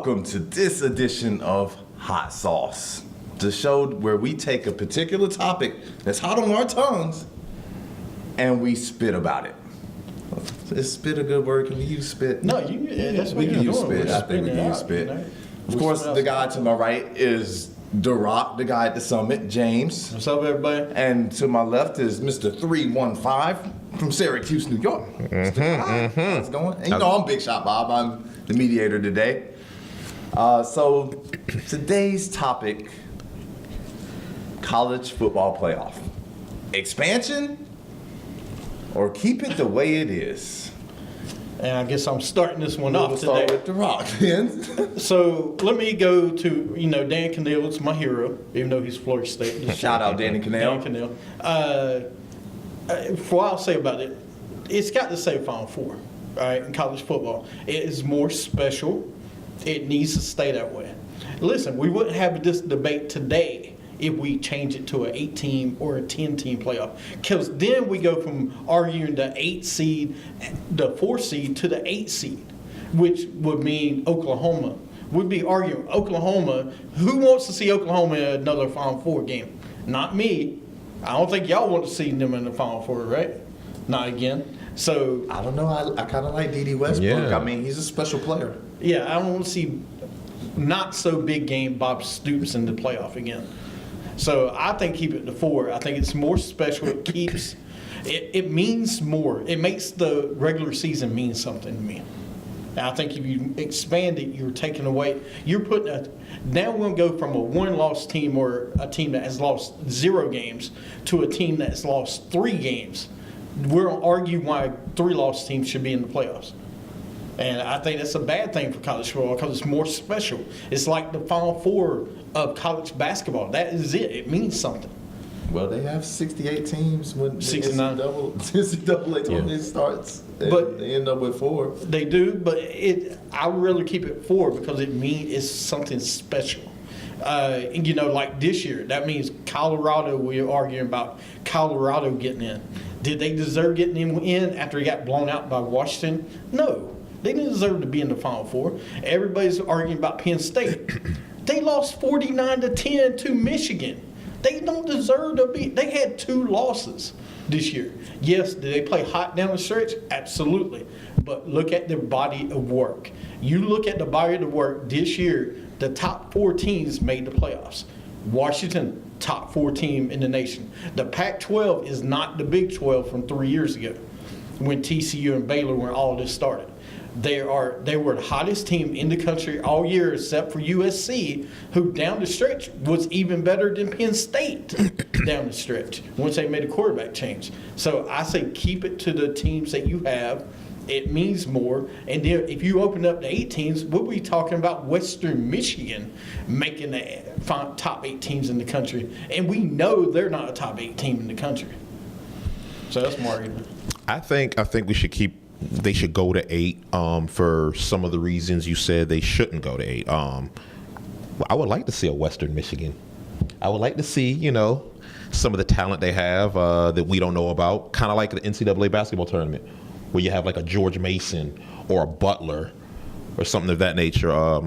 Welcome to this edition of Hot Sauce, the show where we take a particular topic that's hot on our tongues and we spit about it. Is spit a good word? Can we use spit? No, that's what we can use doing. spit. I think we can use spit. Of course, the guy to my right is The Rock, the guy at the summit, James. What's up, everybody? And to my left is Mr. 315 from Syracuse, New York. How's it going? And you know, I'm Big Shot Bob. I'm the mediator today. So today's topic, college football playoff. Expansion or keep it the way it is? And I guess I'm starting this one off today. We'll start with The Rock, then. So let me go to, Dan Cannell. It's my hero, even though he's Florida State. Shout out Danny Cannell. Dan Cannell. For what I'll say about it, it's got to say Final Four, all right, in college football. It is more special. It needs to stay that way. Listen, we wouldn't have this debate today if we change it to an 8-team or a 10-team playoff. Because then we go from arguing the 8 seed, the 4 seed, to the 8 seed, which would mean Oklahoma. We'd be arguing Oklahoma. Who wants to see Oklahoma in another Final Four game? Not me. I don't think y'all want to see them in the Final Four, right? Not again. So I don't know. I kind of like D.D. Westbrook. Yeah. I mean, he's a special player. yeah, I don't want to see not so big game Bob Stoops in the playoff again. So I think keep it to 4. I think it's more special. It keeps it means more. It makes the regular season mean something to me. And I think if you expand it, you're taking away. You're putting now we're going to go from a 1-loss team or a team that has lost 0 games to a team that's lost 3 games. We're going to argue why 3-loss teams should be in the playoffs. And I think that's a bad thing for college football because it's more special. It's like the Final Four of college basketball. That is it. It means something. Well, they have 68 teams when 69. the NCAA tournament starts. But they end up with 4. They do, but I would really keep it 4 because it means it's something special. Like this year, that means Colorado. We're arguing about Colorado getting in. Did they deserve getting in after he got blown out by Washington? No, they didn't deserve to be in the Final Four. Everybody's arguing about Penn State. They lost 49-10 to Michigan. They don't deserve to be. They had 2 losses this year. Yes, did they play hot down the stretch? Absolutely. But look at their body of work. You look at the body of the work this year, the top 4 teams made the playoffs. Washington, top 4 team in the nation. The Pac-12 is not the Big 12 from 3 years ago when TCU and Baylor, when all this started. They were the hottest team in the country all year except for USC, who down the stretch was even better than Penn State down the stretch once they made a quarterback change. So I say keep it to the teams that you have. It means more. And then if you open up to 8 teams, we'll be talking about Western Michigan making the top 8 teams in the country. And we know they're not a top 8 team in the country. So that's my argument. I think they should go to 8 for some of the reasons you said they shouldn't go to 8. I would like to see a Western Michigan. I would like to see, some of the talent they have that we don't know about, kind of like the NCAA basketball tournament, where you have like a George Mason or a Butler or something of that nature.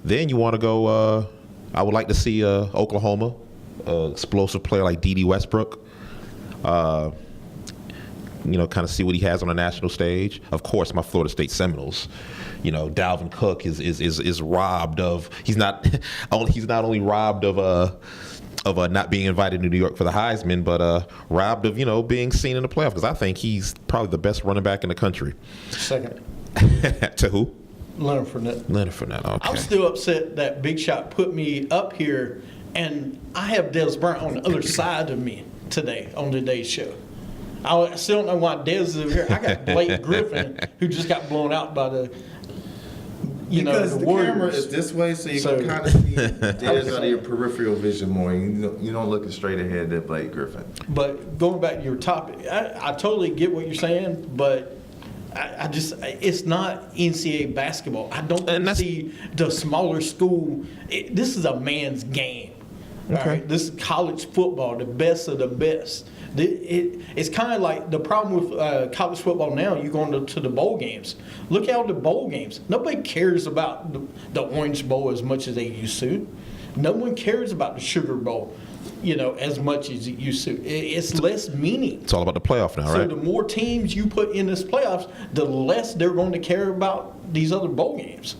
Then you want to go, I would like to see Oklahoma, explosive player like D.D. Westbrook. Kind of see what he has on a national stage. Of course, my Florida State Seminoles. Dalvin Cook is robbed of. He's not only robbed of not being invited to New York for the Heisman, but robbed of being seen in the playoffs, because I think he's probably the best running back in the country. Second. To who? Leonard Fournette. Okay. I'm still upset that Big Shot put me up here, and I have Dez Bryant on the other side of me today on today's show. I still don't know why Dez is here. I got Blake Griffin, who just got blown out by the Because the Warriors. camera is this way, so you can kind of see Dez out of your peripheral vision more. You don't look straight ahead at Blake Griffin. But going back to your topic, I totally get what you're saying, but I just, it's not NCAA basketball. I don't see the smaller school. This is a man's game. All right, this is college football, the best of the best. It's kind of like the problem with college football now. You going to the bowl games. Look at the bowl games. Nobody cares about the Orange Bowl as much as they used to. No one cares about the Sugar Bowl, as much as it used to. It's less meaning. It's all about the playoff now, So right? the more teams you put in this playoffs, the less they're going to care about these other bowl games.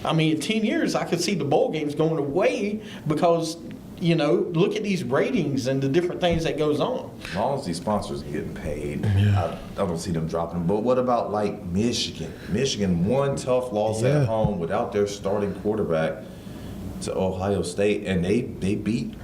I mean, in 10 years, I could see the bowl games going away because, look at these ratings and the different things that goes on. As long as these sponsors are getting paid, I don't see them dropping. But what about like Michigan? Michigan, one tough loss Yeah. at home without their starting quarterback to Ohio State, and they beat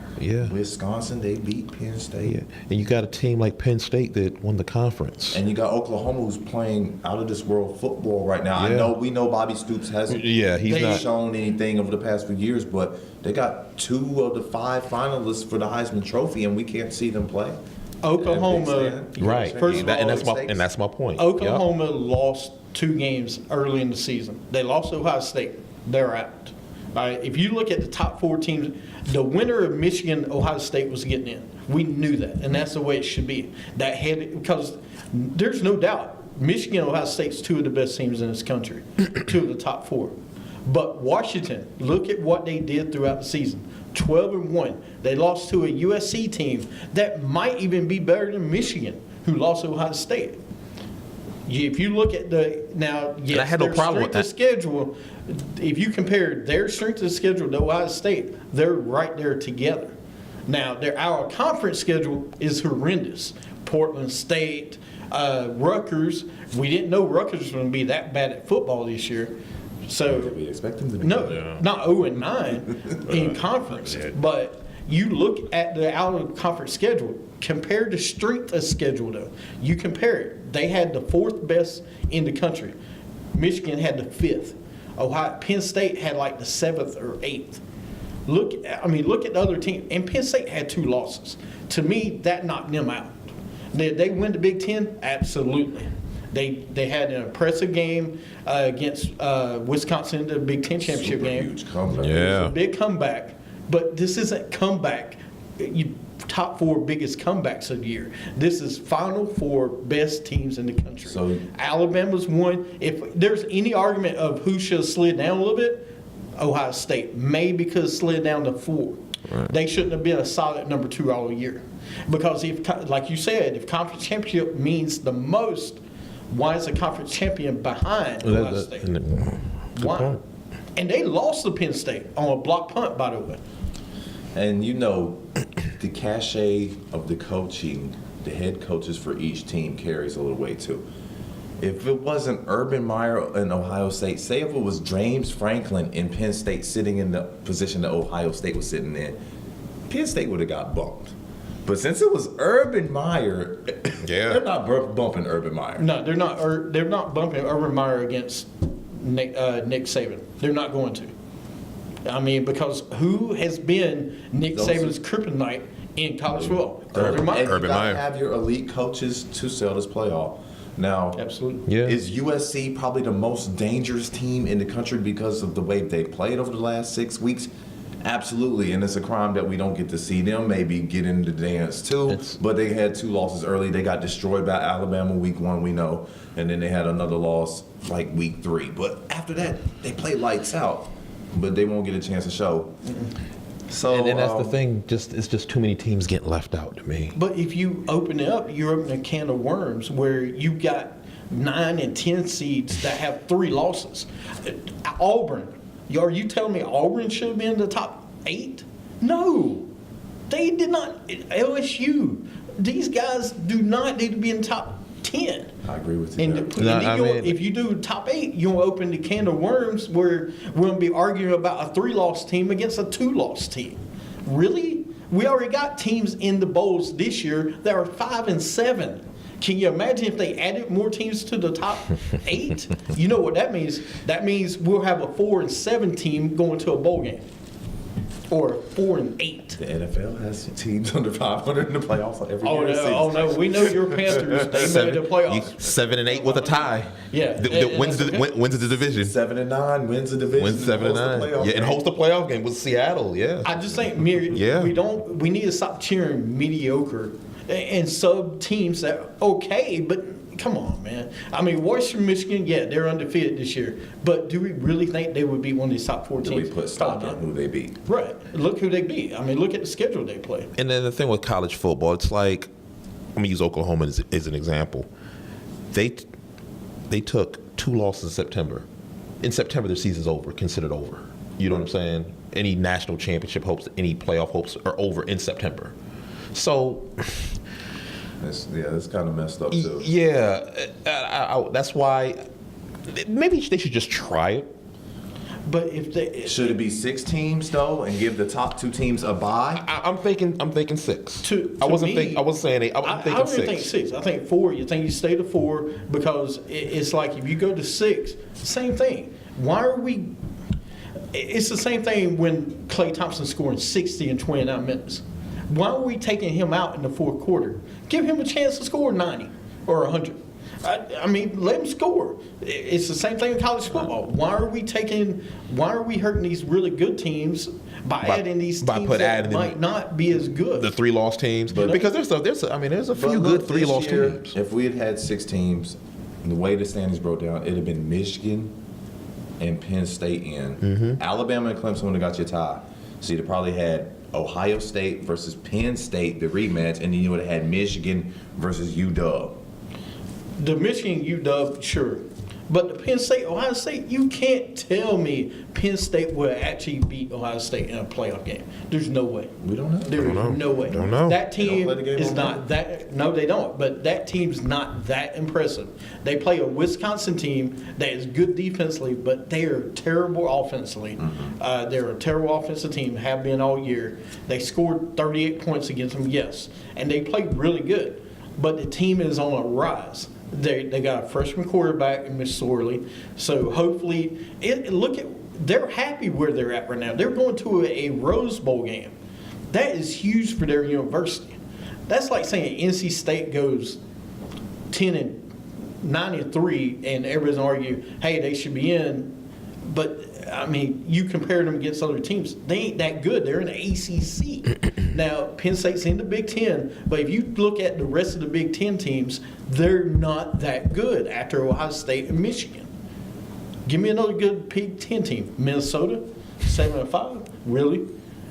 Wisconsin. They beat Penn State. Yeah. And you got a team like Penn State that won the conference. And you got Oklahoma, who's playing out of this world football right now. Yeah. We know Bobby Stoops hasn't he's not shown anything over the past few years, but they got 2 of the 5 finalists for the Heisman Trophy, and we can't see them play. Oklahoma, right. First of all, and that's my point. Oklahoma lost 2 games early in the season. They lost to Ohio State. They're out. All right, if you look at the top 4 teams, the winner of Michigan, Ohio State was getting in. We knew that, and that's the way it should be. Because there's no doubt, Michigan, Ohio State's 2 of the best teams in this country, 2 of the top 4. But Washington, look at what they did throughout the season. 12-1. They lost to a USC team that might even be better than Michigan, who lost to Ohio State. If you look at I had no problem with that. Schedule, if you compare their strength of schedule to Ohio State, they're right there together. Now, our conference schedule is horrendous. Portland State, Rutgers. We didn't know Rutgers was going to be that bad at football this year. So Did we expect them to be? no, not 0-9 in conference. But you look at the out-of-conference schedule, compare the strength of schedule, though. You compare it. They had the 4th best in the country. Michigan had the 5th. Penn State had like the 7th or 8th. Look at the other team. And Penn State had 2 losses. To me, that knocked them out. They win the Big Ten? Absolutely. They had an impressive game against Wisconsin, the Big Ten championship game. Huge comeback. Yeah. It's a big comeback, but this isn't comeback. Top 4 biggest comebacks of the year. This is Final 4 best teams in the country. So Alabama's won. If there's any argument of who should have slid down a little bit, Ohio State. Maybe because it slid down to 4. Right. They shouldn't have been a solid number 2 all year. Because like you said, if conference championship means the most, why is the conference champion behind Ohio State? Why? Point. And they lost to Penn State on a block punt, by the way. And the cachet of the coaching, the head coaches for each team carries a little weight too. If it wasn't Urban Meyer in Ohio State, say if it was James Franklin in Penn State sitting in the position that Ohio State was sitting in, Penn State would have got bumped. But since it was Urban Meyer, they're not bumping Urban Meyer. No, they're not. They're not bumping Urban Meyer against Nick Saban. They're not going to. I mean, because who has been Nick Saban's kryptonite in college football? Urban Meyer. And you gotta have your elite coaches to sell this playoff. Now, Absolutely. Yeah. is USC probably the most dangerous team in the country because of the way they played over the last 6 weeks? Absolutely, and it's a crime that we don't get to see them maybe get in the dance too. But they had 2 losses early. They got destroyed by Alabama week 1, we know, and then they had another loss like week 3. But after that, they played lights out, but they won't get a chance to show. So And that's the thing. It's just too many teams getting left out to me. But if you open it up, you're opening a can of worms where you've got 9 and 10 seeds that have 3 losses. Auburn. Are you telling me Auburn should have been in the top 8? No. They did not. LSU. These guys do not need to be in the top 10. I agree with you. And, there. if you do top 8, you'll open the can of worms where we're going to be arguing about a 3-loss team against a 2-loss team. Really? We already got teams in the bowls this year that are 5 and 7. Can you imagine if they added more teams to the top 8? You know what that means? That means we'll have a 4 and 7 team going to a bowl game. or 4-8. The NFL has teams under 500 in the playoffs like every Oh year. no, we know your Panthers. They made the playoffs. 7-8 with a tie. Yeah. Wins the division. 7-9 wins the division. Wins 7-9. Yeah, and host a playoff game with Seattle. Yeah. I just think Yeah. we need to stop cheering mediocre and sub teams that are okay, but come on, man. I mean, Washington, Michigan, yeah, they're undefeated this year, but do we really think they would beat one of these top 4 Do teams? we put stock in who they beat? Right. Look who they beat. I mean, look at the schedule they play. And then the thing with college football, it's like, let me use Oklahoma as an example. They took 2 losses in September. In September, their season's over, considered over. You know what I'm saying? Any national championship hopes, any playoff hopes are over in September. So, It's kind of messed up too. yeah, that's why maybe they should just try it. But if they Should it be 6 teams though, and give the top 2 teams a bye? I'm thinking 6. To I wasn't saying 8. I'm I thinking don't 6. really think 6. I think 4. You think you stay to 4 because it's like if you go to 6, same thing. Why are we? It's the same thing when Klay Thompson scoring 60 in 29 minutes. Why are we taking him out in the fourth quarter? Give him a chance to score 90 or 100. I mean, let him score. It's the same thing in college football. Why are we hurting these really good teams by adding these teams that might not be as good? The 3-loss teams, because there's a few good 3-loss teams. If we had 6 teams, the way the standings broke down, it'd have been Michigan and Penn State in. Mm-hmm. Alabama and Clemson would have got you a tie. So you'd have probably had Ohio State versus Penn State, the rematch, and then you would have had Michigan versus UW. The Michigan UW, sure. But the Penn State, Ohio State, you can't tell me Penn State will actually beat Ohio State in a playoff game. There's no way. We don't know. There's no way. Don't know. That They don't team play the game is on not that. No, they don't. But that team's not that impressive. They play a Wisconsin team that is good defensively, but they are terrible offensively. Mm-hmm. They're a terrible offensive team, have been all year. They scored 38 points against them, yes. And they played really good. But the team is on a rise. They got a freshman quarterback in Miss Sorley, so hopefully, they're happy where they're at right now. They're going to a Rose Bowl game. That is huge for their university. That's like saying NC State goes 9-3, and everybody's arguing, hey, they should be in. But I mean, you compare them against other teams, they ain't that good. They're in the ACC. Now, Penn State's in the Big Ten, but if you look at the rest of the Big Ten teams, they're not that good after Ohio State and Michigan. Give me another good Big Ten team. Minnesota, 7-5. Really?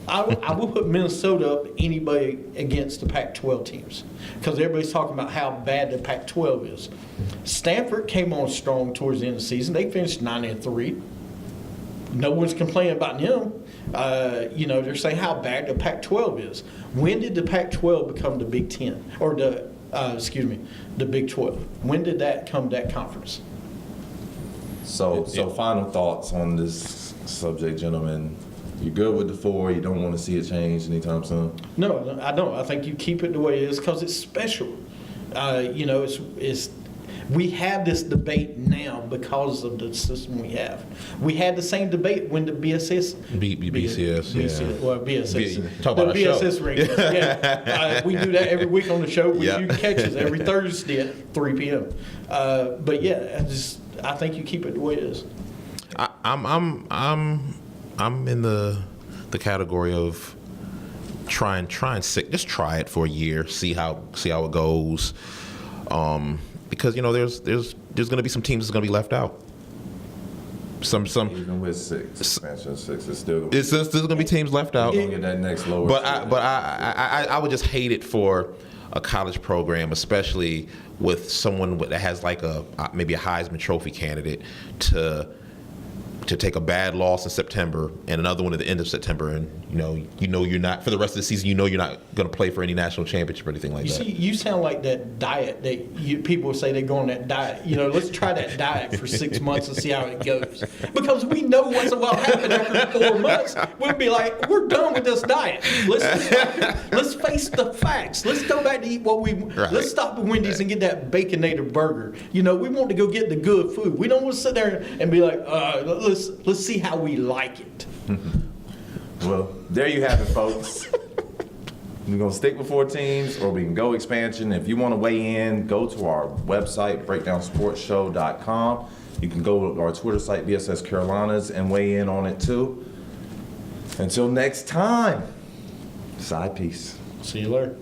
I will put Minnesota up anybody against the Pac-12 teams because everybody's talking about how bad the Pac-12 is. Stanford came on strong towards the end of the season. They finished 9-3. No one's complaining about them. They're saying how bad the Pac-12 is. When did the Pac-12 become the Big Ten or the Big 12? When did that come to that conference? So final thoughts on this subject, gentlemen. You good with the 4? You don't want to see it change anytime soon? No, I don't. I think you keep it the way it is because it's special. We have this debate now because of the system we have. We had the same debate when the BSS. BCS. Well, BSS. Talk about the our BSS show. ring. Yeah. We do that every week on the show. We Yep. do catches every Thursday at 3 p.m. But yeah, I think you keep it the way it is. I'm in the category of try just try it for a year, see how it goes. Because there's going to be some teams that's going to be left out. Some Even with 6, expansion 6, it's still there's going to be teams left out. gonna get that next lower. But I would just hate it for a college program, especially with someone that has like maybe a Heisman Trophy candidate to take a bad loss in September and another one at the end of September, and you're not for the rest of the season. You're not going to play for any national championship or anything like that. See, you sound like that diet that people say they go on that diet. Let's try that diet for 6 months and see how it goes. Because we know what's about to happen after 4 months. We'll be like, we're done with this diet. Let's face the facts. Let's go back to eat what we. Right. Let's stop at Wendy's and get that Baconator burger. We want to go get the good food. We don't want to sit there and be like, let's see how we like it. Well, there you have it, folks. We're going to stick with 4 teams or we can go expansion. If you want to weigh in, go to our website, breakdownsportshow.com. You can go to our Twitter site, BSS Carolinas, and weigh in on it too. Until next time, side piece. See you later.